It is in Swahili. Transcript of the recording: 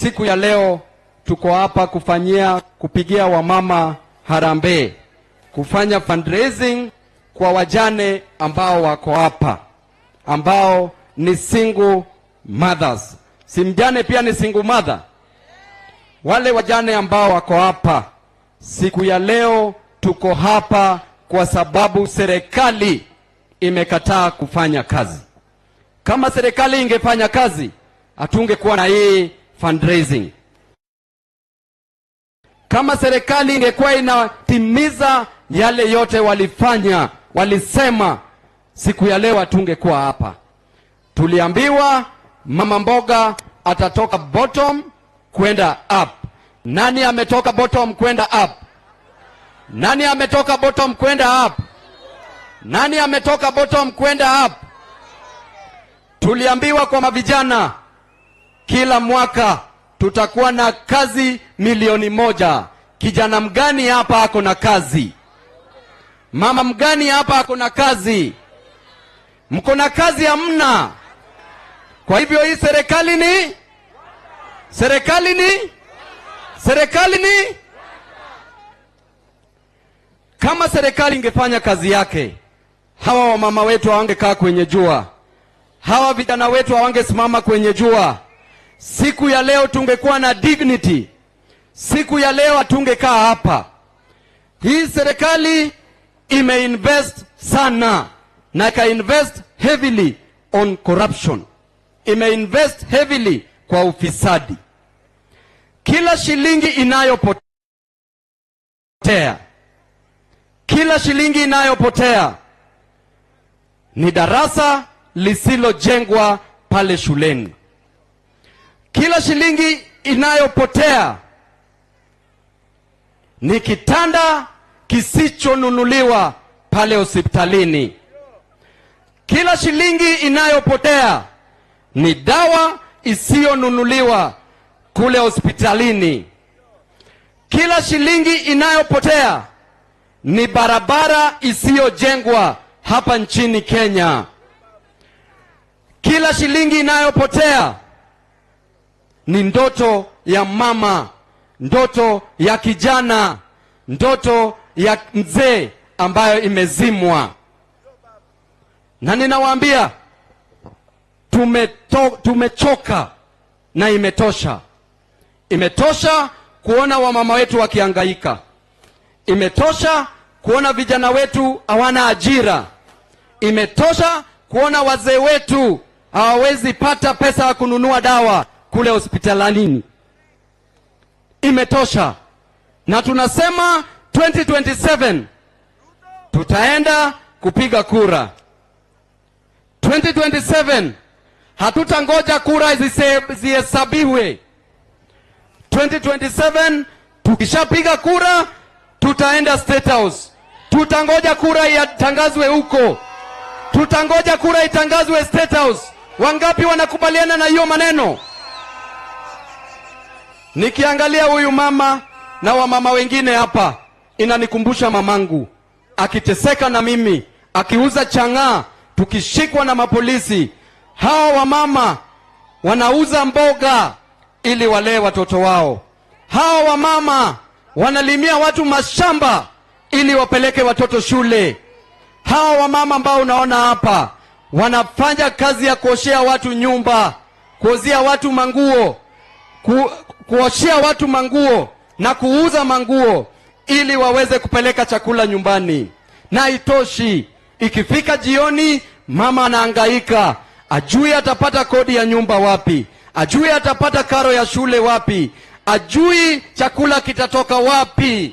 Siku ya leo tuko hapa kupigia wamama harambee, kufanya fundraising kwa wajane ambao wako hapa, ambao ni single mothers. Si mjane pia ni single mother? Wale wajane ambao wako hapa, siku ya leo tuko hapa kwa sababu serikali imekataa kufanya kazi. Kama serikali ingefanya kazi, hatungekuwa na hii fundraising. Kama serikali ingekuwa inatimiza yale yote walisema, siku ya leo hatungekuwa hapa. Tuliambiwa mama mboga atatoka bottom kwenda up. Nani ametoka bottom kwenda up? Nani ametoka bottom kwenda up? Nani ametoka bottom kwenda up? Tuliambiwa kwa mavijana, kila mwaka tutakuwa na kazi 1,000,000. Kijana mgani hapa ako na kazi? Mama mgani hapa ako na kazi? Mko na kazi? Hamna. Kwa hivyo hii serikali ni kama serikali ingefanya kazi yake, hawa wamama wetu hawangekaa kwenye jua, hawa vijana wetu hawangesimama kwenye jua. Siku ya leo tungekuwa na dignity. Siku ya leo hatungekaa hapa. Hii serikali imeinvest sana na ikainvest heavily on corruption. Imeinvest heavily kwa ufisadi. Kila shilingi inayopotea ni darasa lisilojengwa pale shuleni. Kila shilingi inayopotea ni kitanda kisichonunuliwa pale hospitalini. Kila shilingi inayopotea ni dawa isiyonunuliwa kule hospitalini. Kila shilingi inayopotea ni barabara isiyojengwa hapa nchini Kenya. Kila shilingi inayopotea ni ndoto ya mama, ndoto ya kijana, ndoto ya mzee ambayo imezimwa. Na ninawaambia tumechoka na imetosha. Imetosha kuona wamama wetu wakihangaika. Imetosha kuona vijana wetu hawana ajira. Imetosha kuona wazee wetu hawawezi pata pesa ya kununua dawa kule hospitalini. Imetosha. Na tunasema 2027 tutaenda kupiga kura. 2027 hatutangoja kura zihesabiwe. 2027 tukishapiga kura tutaenda State House. Tutangoja kura itangazwe huko. Tutangoja kura itangazwe State House. Wangapi wanakubaliana na hiyo maneno? Nikiangalia huyu mama na wamama wengine hapa, inanikumbusha mamangu akiteseka na mimi, akiuza chang'aa, tukishikwa na mapolisi. Hawa wamama wanauza mboga ili walee watoto wao. Hawa wamama wanalimia watu mashamba ili wapeleke watoto shule. Hawa wamama ambao unaona hapa wanafanya kazi ya kuoshea watu nyumba, kuozea watu manguo, kuoshea watu manguo na kuuza manguo ili waweze kupeleka chakula nyumbani. Na itoshi, ikifika jioni mama anahangaika, ajui atapata kodi ya nyumba wapi, ajui atapata karo ya shule wapi, ajui chakula kitatoka wapi.